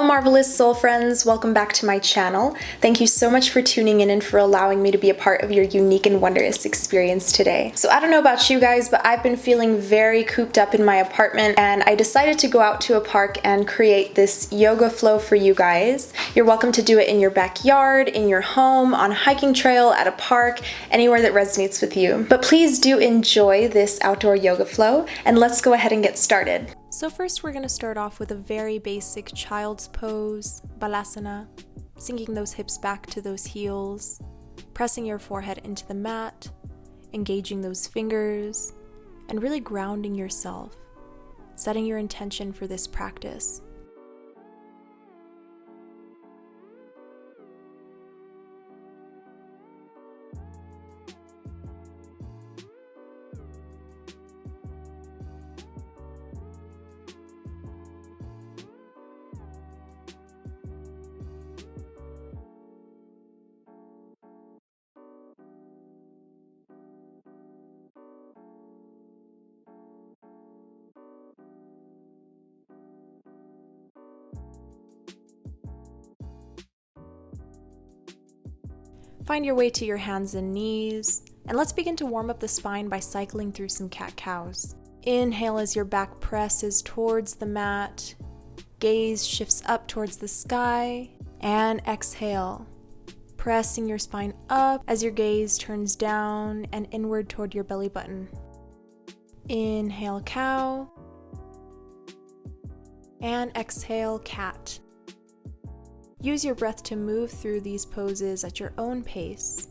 marvelous soul friends, welcome back to my channel. Thank you so much for tuning in and for allowing me to be a part of your unique and wondrous experience today. So I don't know about you guys, but I've been feeling very cooped up in my apartment and I decided to go out to a park and create this yoga flow for you guys. You're welcome to do it in your backyard, in your home, on a hiking trail, at a park, anywhere that resonates with you. But please do enjoy this outdoor yoga flow and let's go ahead and get started. So first we're going to start off with a very basic child's pose, balasana, sinking those hips back to those heels, pressing your forehead into the mat, engaging those fingers, and really grounding yourself, setting your intention for this practice. Find your way to your hands and knees, and let's begin to warm up the spine by cycling through some cat-cows. Inhale as your back presses towards the mat, gaze shifts up towards the sky, and exhale, pressing your spine up as your gaze turns down and inward toward your belly button. Inhale, cow, and exhale, cat. Use your breath to move through these poses at your own pace.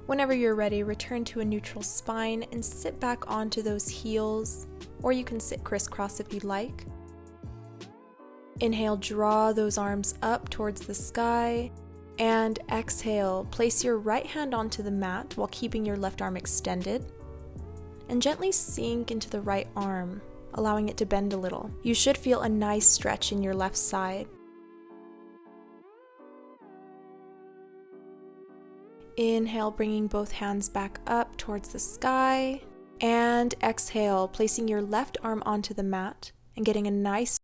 Whenever you're ready, return to a neutral spine and sit back onto those heels, or you can sit crisscross if you'd like. Inhale, draw those arms up towards the sky, and exhale, place your right hand onto the mat while keeping your left arm extended, and gently sink into the right arm, allowing it to bend a little. You should feel a nice stretch in your left side. Inhale, bringing both hands back up towards the sky, and exhale, placing your left arm onto the mat and getting a nice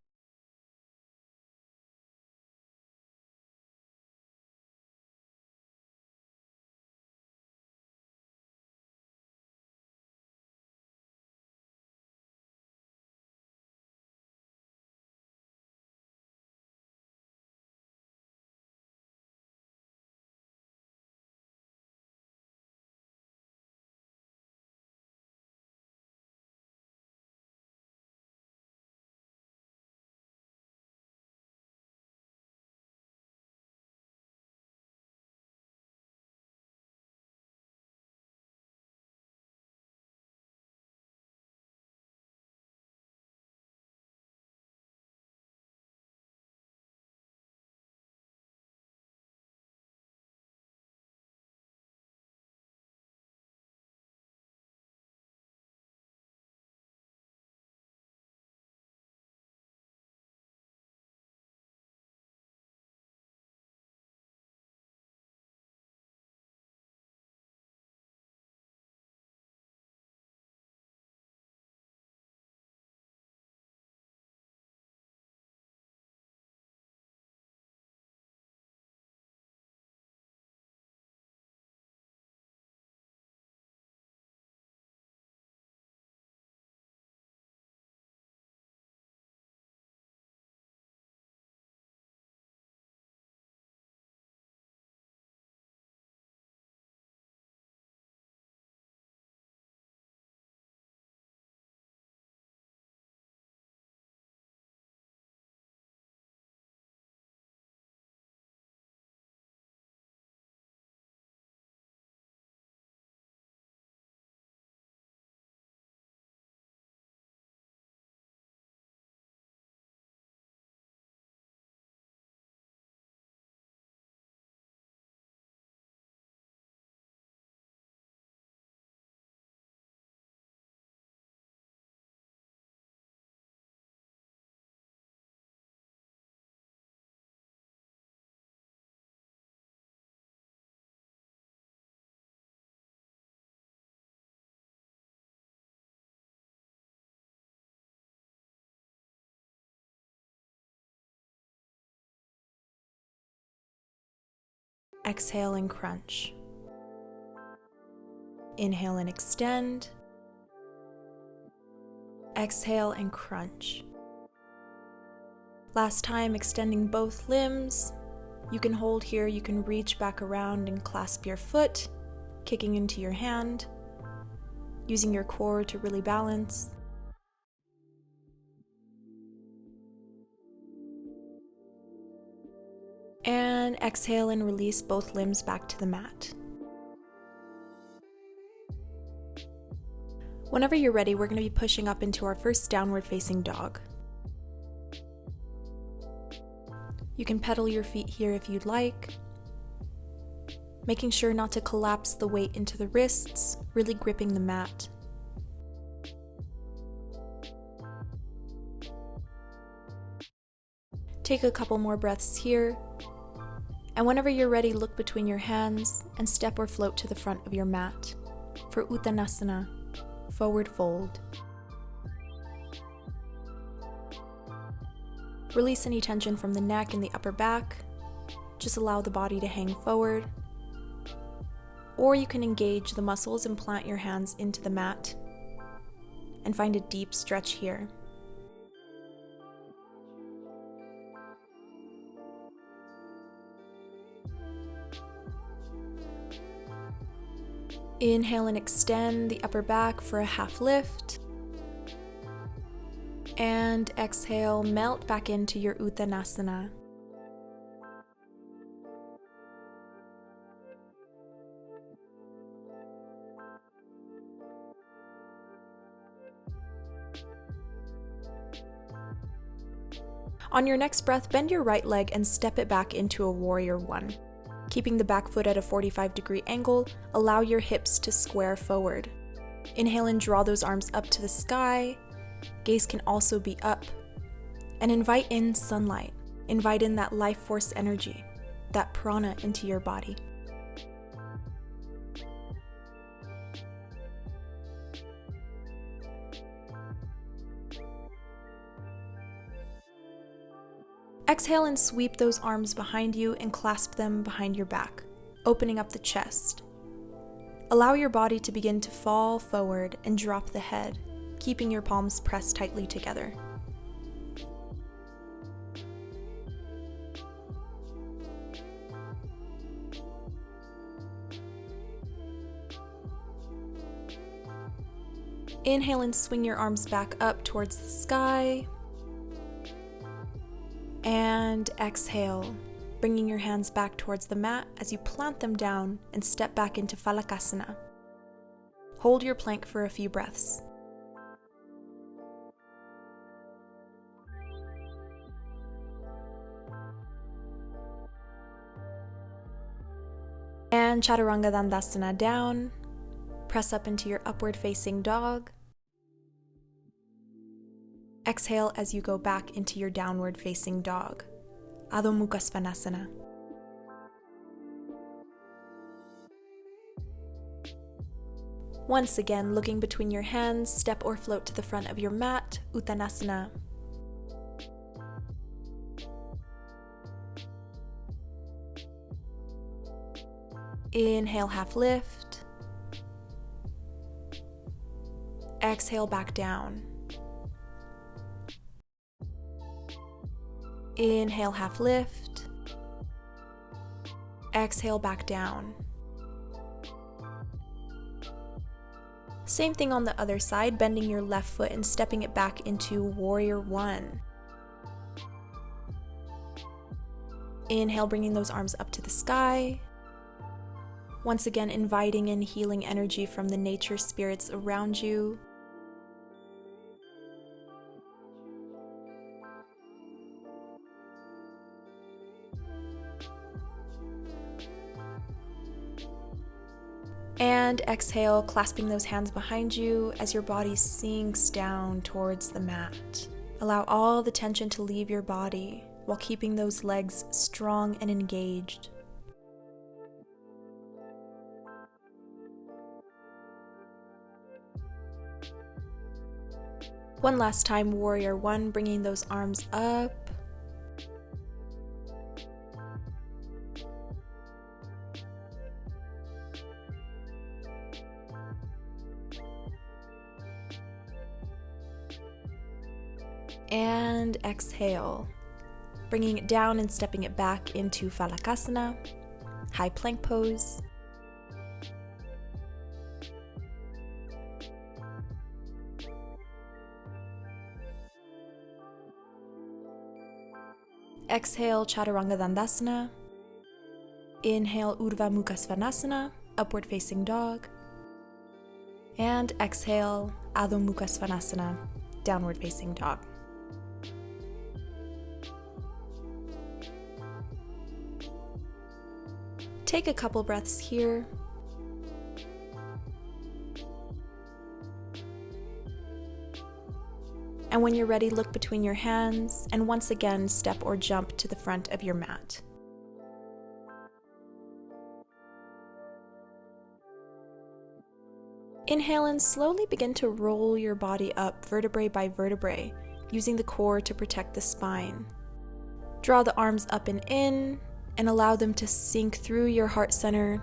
Exhale and crunch. Inhale and extend. Exhale and crunch. Last time, extending both limbs. You can hold here, you can reach back around and clasp your foot, kicking into your hand, using your core to really balance. And exhale and release both limbs back to the mat. Whenever you're ready, we're going to be pushing up into our first downward facing dog. You can pedal your feet here if you'd like, making sure not to collapse the weight into the wrists, really gripping the mat. Take a couple more breaths here, and whenever you're ready, look between your hands and step or float to the front of your mat for Uttanasana, forward fold. Release any tension from the neck and the upper back. Just allow the body to hang forward. Or you can engage the muscles and plant your hands into the mat and find a deep stretch here. Inhale and extend the upper back for a half lift. And exhale, melt back into your Uttanasana. On your next breath, bend your right leg and step it back into a warrior one. Keeping the back foot at a 45-degree angle, allow your hips to square forward. Inhale and draw those arms up to the sky. Gaze can also be up. And invite in sunlight. Invite in that life force energy, that prana into your body. Exhale and sweep those arms behind you and clasp them behind your back, opening up the chest. Allow your body to begin to fall forward and drop the head, keeping your palms pressed tightly together. Inhale and swing your arms back up towards the sky. And exhale, bringing your hands back towards the mat as you plant them down and step back into Phalakasana. Hold your plank for a few breaths. And Chaturanga Dandasana down. Press up into your upward facing dog. Exhale as you go back into your downward facing dog, Adho Mukha Svanasana. Once again, looking between your hands, step or float to the front of your mat, Uttanasana. Inhale, half lift. Exhale, back down. Inhale, half lift. Exhale, back down. Same thing on the other side, bending your left foot and stepping it back into warrior one. Inhale, bringing those arms up to the sky. Once again, inviting in healing energy from the nature spirits around you. And exhale, clasping those hands behind you as your body sinks down towards the mat. Allow all the tension to leave your body while keeping those legs strong and engaged. One last time, warrior one, bringing those arms up. And exhale, bringing it down and stepping it back into Phalakasana, high plank pose. Exhale, Chaturanga Dandasana. Inhale, Urdhva Mukha Svanasana, upward facing dog. And exhale, Adho Mukha Svanasana, downward facing dog. Take a couple breaths here. And when you're ready, look between your hands and once again step or jump to the front of your mat. Inhale and slowly begin to roll your body up vertebrae by vertebrae, using the core to protect the spine. Draw the arms up and in, and allow them to sink through your heart center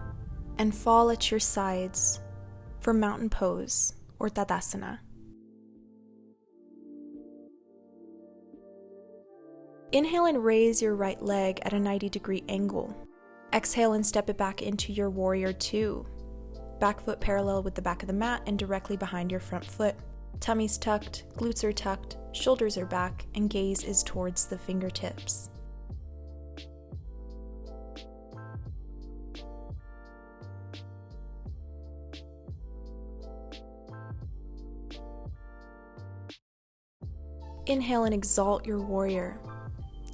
and fall at your sides for mountain pose or Tadasana. Inhale and raise your right leg at a 90-degree angle. Exhale and step it back into your warrior two. Back foot parallel with the back of the mat and directly behind your front foot. Tummy's tucked, glutes are tucked, shoulders are back, and gaze is towards the fingertips. Inhale and exalt your warrior,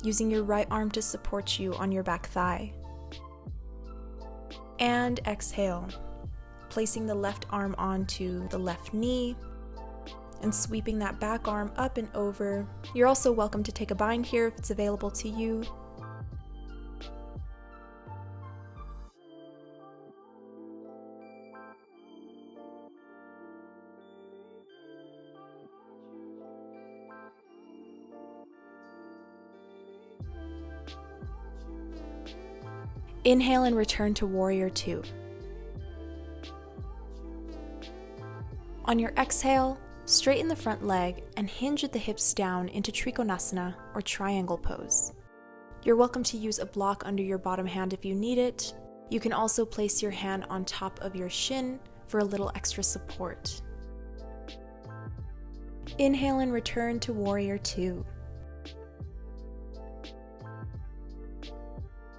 using your right arm to support you on your back thigh. And exhale, placing the left arm onto the left knee and sweeping that back arm up and over. You're also welcome to take a bind here if it's available to you. Inhale and return to warrior two. On your exhale, straighten the front leg and hinge at the hips down into Trikonasana or triangle pose. You're welcome to use a block under your bottom hand if you need it. You can also place your hand on top of your shin for a little extra support. Inhale and return to warrior two.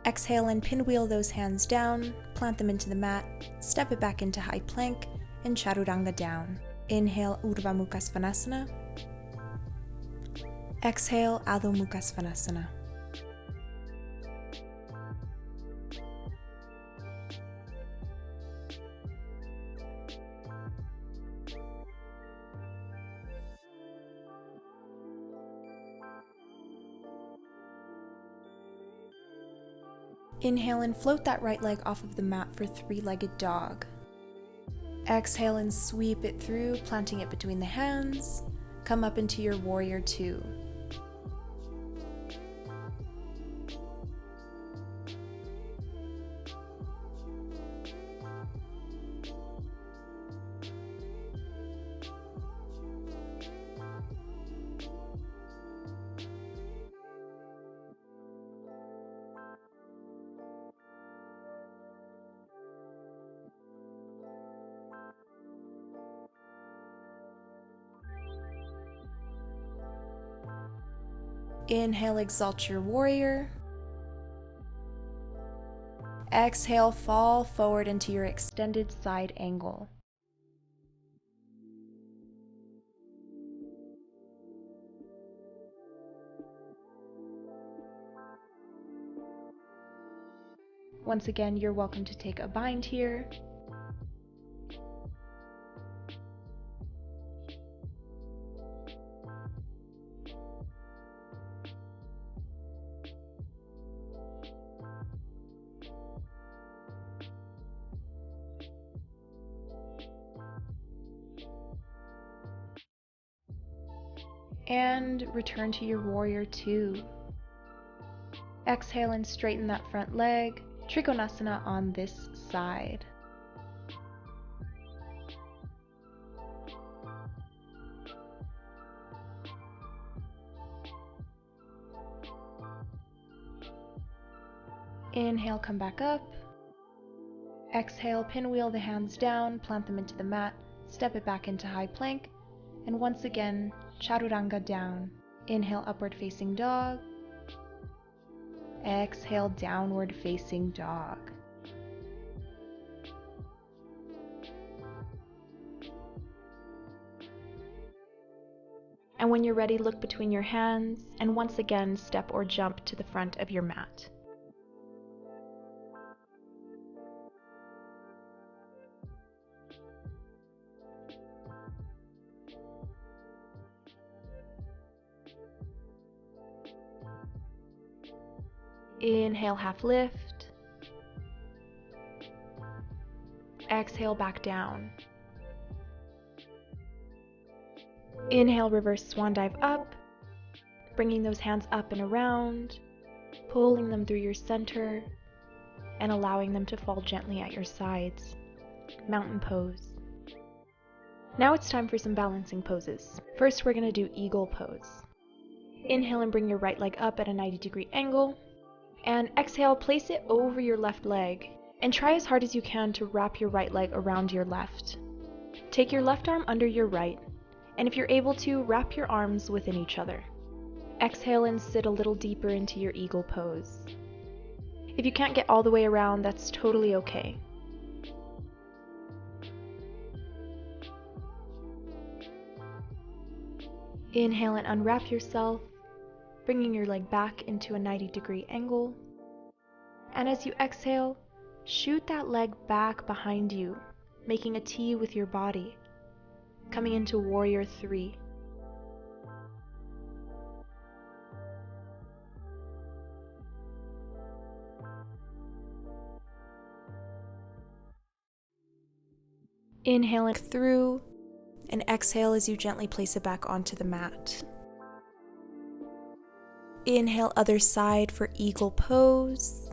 Exhale and pinwheel those hands down, plant them into the mat, step it back into high plank, and Chaturanga down. Inhale, Urdhva Mukha Svanasana. Exhale, Adho Mukha Svanasana. Inhale and float that right leg off of the mat for three-legged dog. Exhale and sweep it through, planting it between the hands. Come up into your warrior two. Inhale, exalt your warrior. Exhale, fall forward into your extended side angle. Once again, you're welcome to take a bind here. And return to your warrior two. Exhale and straighten that front leg. Trikonasana on this side. Inhale, come back up. Exhale, pinwheel the hands down, plant them into the mat, step it back into high plank, and once again, chaturanga down. Inhale, upward facing dog. Exhale, downward facing dog. And when you're ready, look between your hands, and once again, step or jump to the front of your mat. Inhale, half lift. Exhale, back down. Inhale, reverse swan dive up, bringing those hands up and around, pulling them through your center, and allowing them to fall gently at your sides. Mountain pose. Now it's time for some balancing poses. First, we're going to do eagle pose. Inhale and bring your right leg up at a 90-degree angle, and exhale, place it over your left leg, and try as hard as you can to wrap your right leg around your left. Take your left arm under your right, and if you're able to, wrap your arms within each other. Exhale and sit a little deeper into your eagle pose. If you can't get all the way around, that's totally okay. Inhale and unwrap yourself, bringing your leg back into a 90-degree angle. And as you exhale, shoot that leg back behind you, making a T with your body, coming into warrior 3. Inhale through, and exhale as you gently place it back onto the mat. Inhale, other side for eagle pose.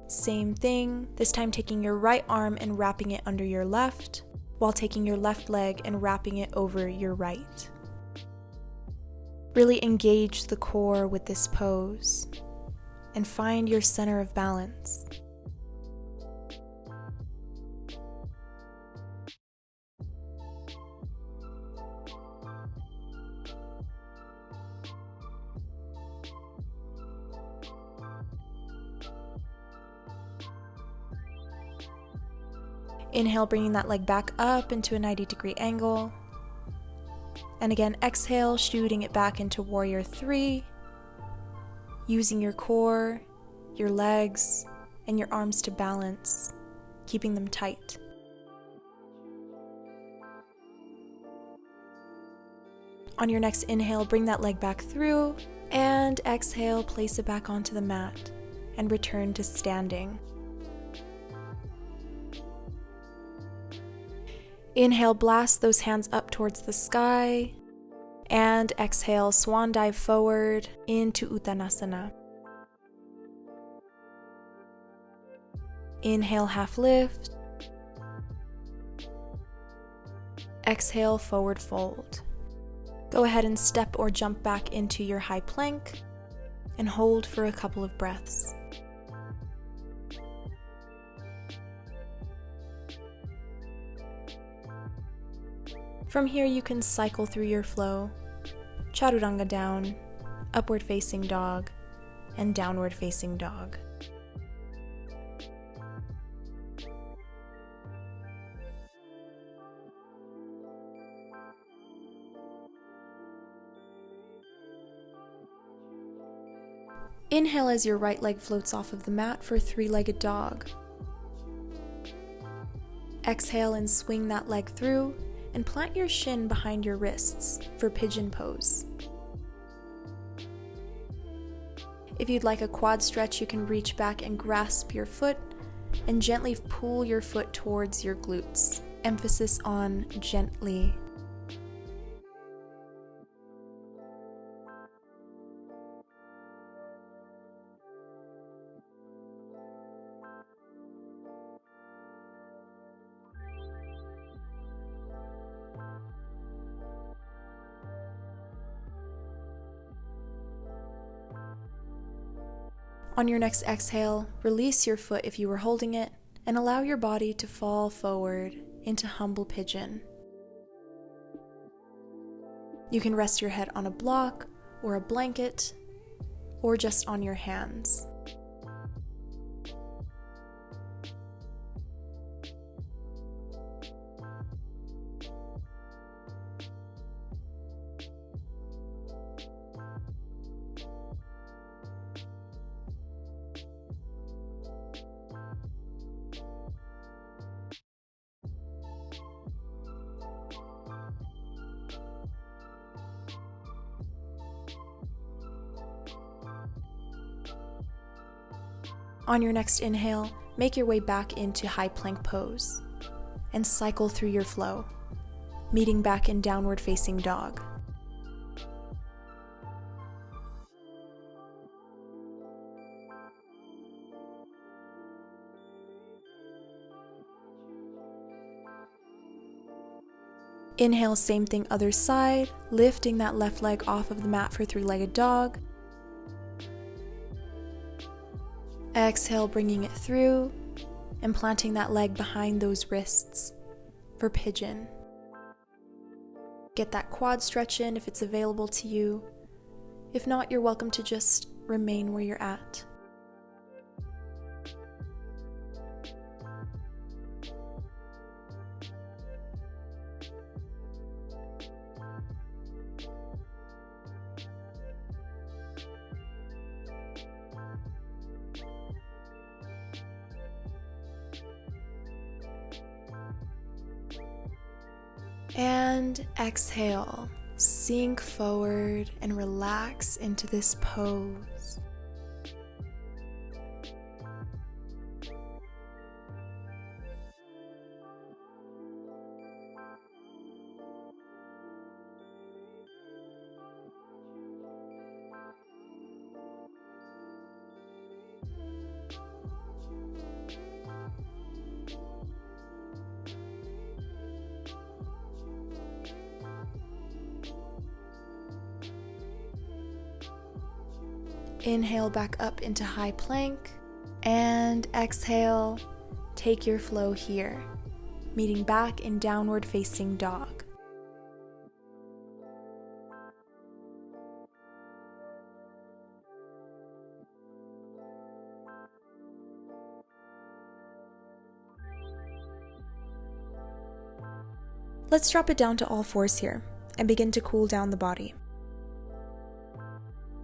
Same thing, this time taking your right arm and wrapping it under your left, while taking your left leg and wrapping it over your right. Really engage the core with this pose and find your center of balance. Inhale, bringing that leg back up into a 90-degree angle. And again, exhale, shooting it back into warrior 3, using your core, your legs, and your arms to balance, keeping them tight. On your next inhale, bring that leg back through, and exhale, place it back onto the mat, and return to standing. Inhale, blast those hands up towards the sky, and exhale, swan dive forward into Uttanasana. Inhale, half lift. Exhale, forward fold. Go ahead and step or jump back into your high plank and hold for a couple of breaths. From here, you can cycle through your flow, chaturanga down, upward facing dog, and downward facing dog. Inhale as your right leg floats off of the mat for three-legged dog. Exhale and swing that leg through, and plant your shin behind your wrists for pigeon pose. If you'd like a quad stretch, you can reach back and grasp your foot and gently pull your foot towards your glutes. Emphasis on gently. On your next exhale, release your foot if you were holding it, and allow your body to fall forward into humble pigeon. You can rest your head on a block or a blanket, or just on your hands. On your next inhale, make your way back into high plank pose and cycle through your flow, meeting back in downward facing dog. Inhale, same thing other side, lifting that left leg off of the mat for three-legged dog. Exhale, bringing it through and planting that leg behind those wrists for pigeon. Get that quad stretch in if it's available to you. If not, you're welcome to just remain where you're at. And exhale, sink forward and relax into this pose. Inhale back up into high plank, and exhale, take your flow here, meeting back in downward facing dog. Let's drop it down to all fours here and begin to cool down the body.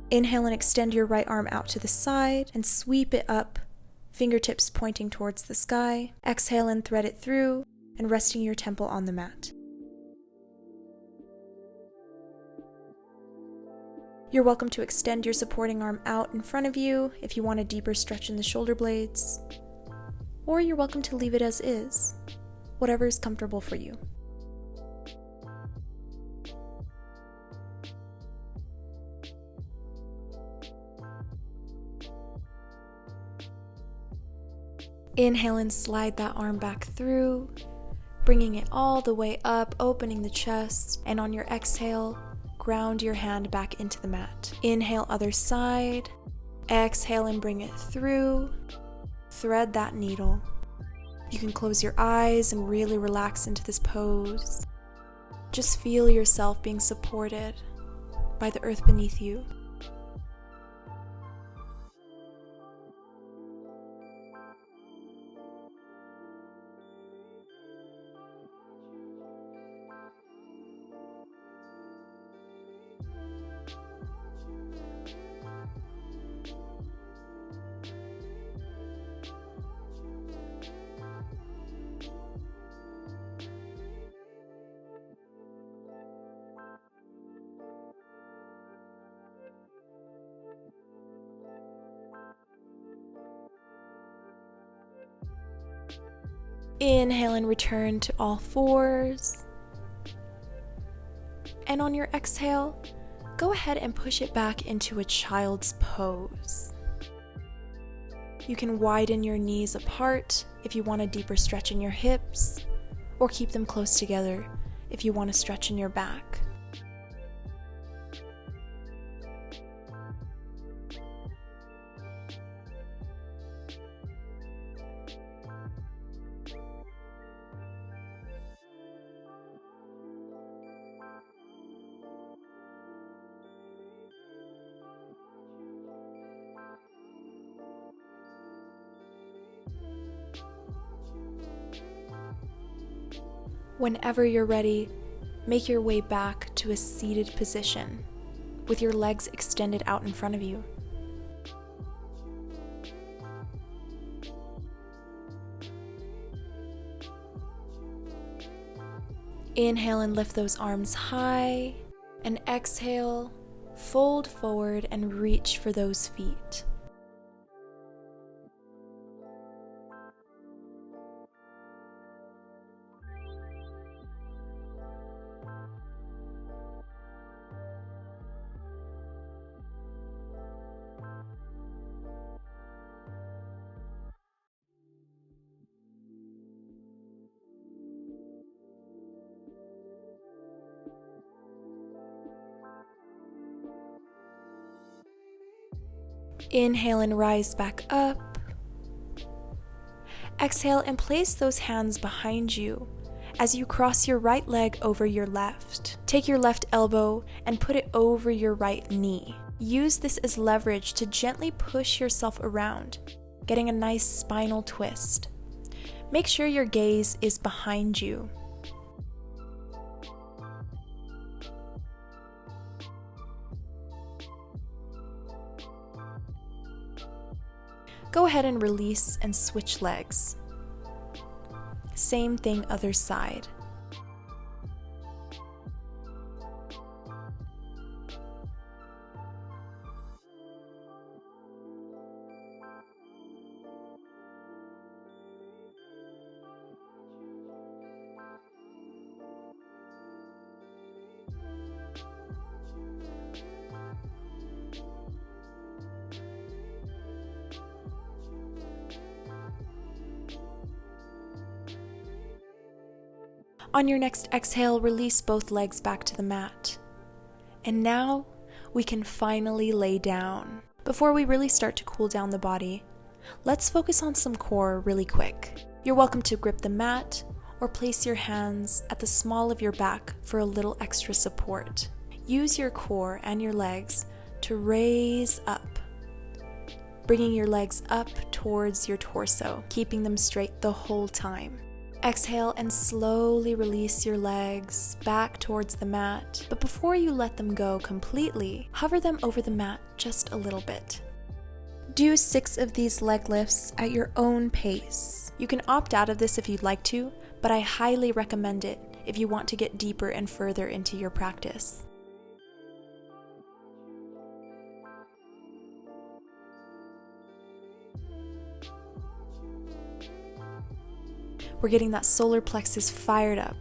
Inhale and extend your right arm out to the side and sweep it up, fingertips pointing towards the sky. Exhale and thread it through and resting your temple on the mat. You're welcome to extend your supporting arm out in front of you if you want a deeper stretch in the shoulder blades, or you're welcome to leave it as is, whatever is comfortable for you. Inhale and slide that arm back through, bringing it all the way up, opening the chest, and on your exhale, ground your hand back into the mat. Inhale, other side. Exhale and bring it through. Thread that needle. You can close your eyes and really relax into this pose. Just feel yourself being supported by the earth beneath you. Inhale and return to all fours. And on your exhale, go ahead and push it back into a child's pose. You can widen your knees apart if you want a deeper stretch in your hips, or keep them close together if you want a stretch in your back. Whenever you're ready, make your way back to a seated position with your legs extended out in front of you. Inhale and lift those arms high, and exhale, fold forward and reach for those feet. Inhale and rise back up. Exhale and place those hands behind you as you cross your right leg over your left. Take your left elbow and put it over your right knee. Use this as leverage to gently push yourself around, getting a nice spinal twist. Make sure your gaze is behind you. Go ahead and release and switch legs. Same thing other side. On your next exhale, release both legs back to the mat. And now we can finally lay down. Before we really start to cool down the body, let's focus on some core really quick. You're welcome to grip the mat or place your hands at the small of your back for a little extra support. Use your core and your legs to raise up, bringing your legs up towards your torso, keeping them straight the whole time. Exhale and slowly release your legs back towards the mat, but before you let them go completely, hover them over the mat just a little bit. Do 6 of these leg lifts at your own pace. You can opt out of this if you'd like to, but I highly recommend it if you want to get deeper and further into your practice. We're getting that solar plexus fired up.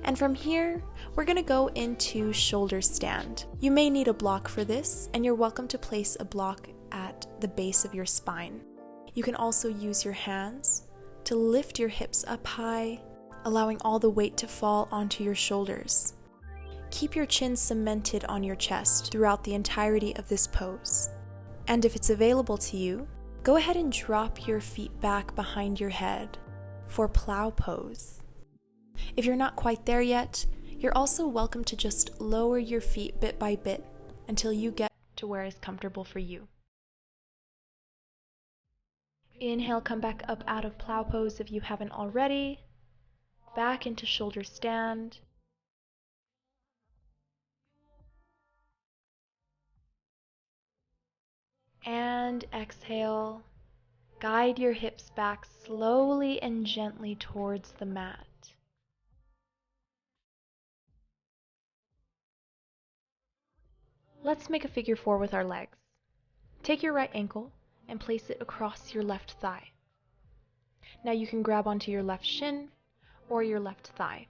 And from here, we're going to go into shoulder stand. You may need a block for this, and you're welcome to place a block at the base of your spine. You can also use your hands to lift your hips up high, allowing all the weight to fall onto your shoulders. Keep your chin cemented on your chest throughout the entirety of this pose. And if it's available to you, go ahead and drop your feet back behind your head for plow pose. If you're not quite there yet, you're also welcome to just lower your feet bit by bit until you get to where is comfortable for you. Inhale, come back up out of plow pose if you haven't already. Back into shoulder stand. And exhale, guide your hips back slowly and gently towards the mat. Let's make a figure 4 with our legs. Take your right ankle and place it across your left thigh. Now you can grab onto your left shin or your left thigh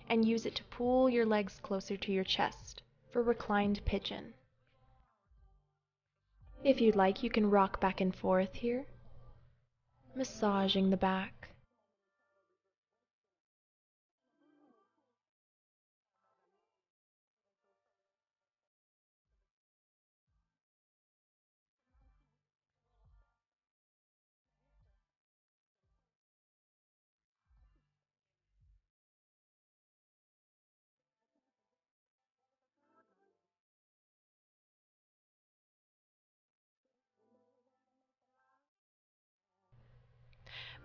and use it to pull your legs closer to your chest for reclined pigeon. If you'd like, you can rock back and forth here, massaging the back.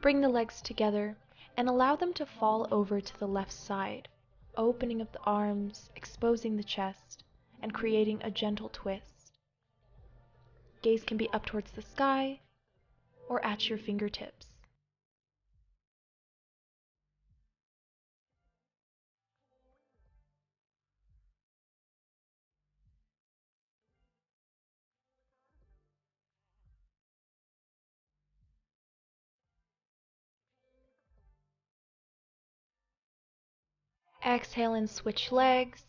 Bring the legs together and allow them to fall over to the left side, opening up the arms, exposing the chest, and creating a gentle twist. Gaze can be up towards the sky or at your fingertips. Exhale and switch legs.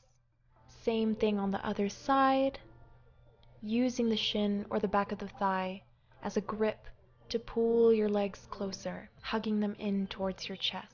Same thing on the other side, using the shin or the back of the thigh as a grip to pull your legs closer, hugging them in towards your chest.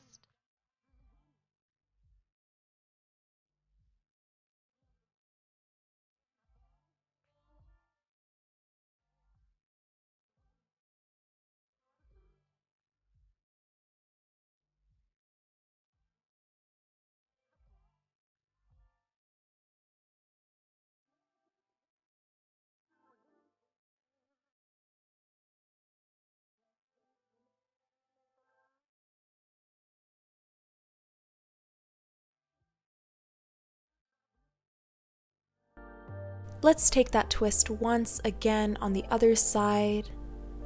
Let's take that twist once again on the other side,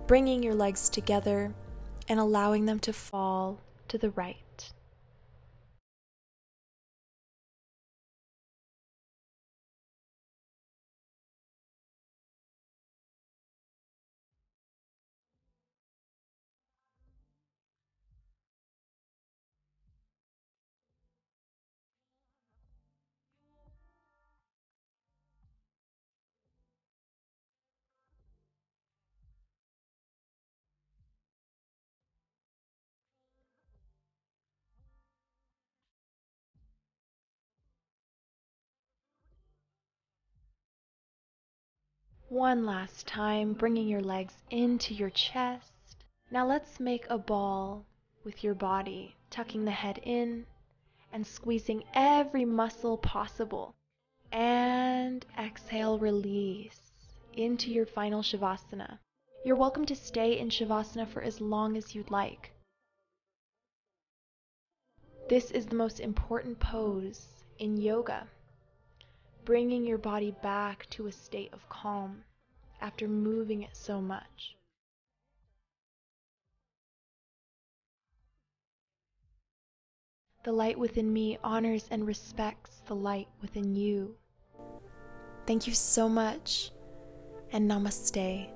bringing your legs together and allowing them to fall to the right. One last time, bringing your legs into your chest. Now let's make a ball with your body, tucking the head in and squeezing every muscle possible. And exhale, release into your final Shavasana. You're welcome to stay in Shavasana for as long as you'd like. This is the most important pose in yoga, bringing your body back to a state of calm after moving it so much. The light within me honors and respects the light within you. Thank you so much, and namaste.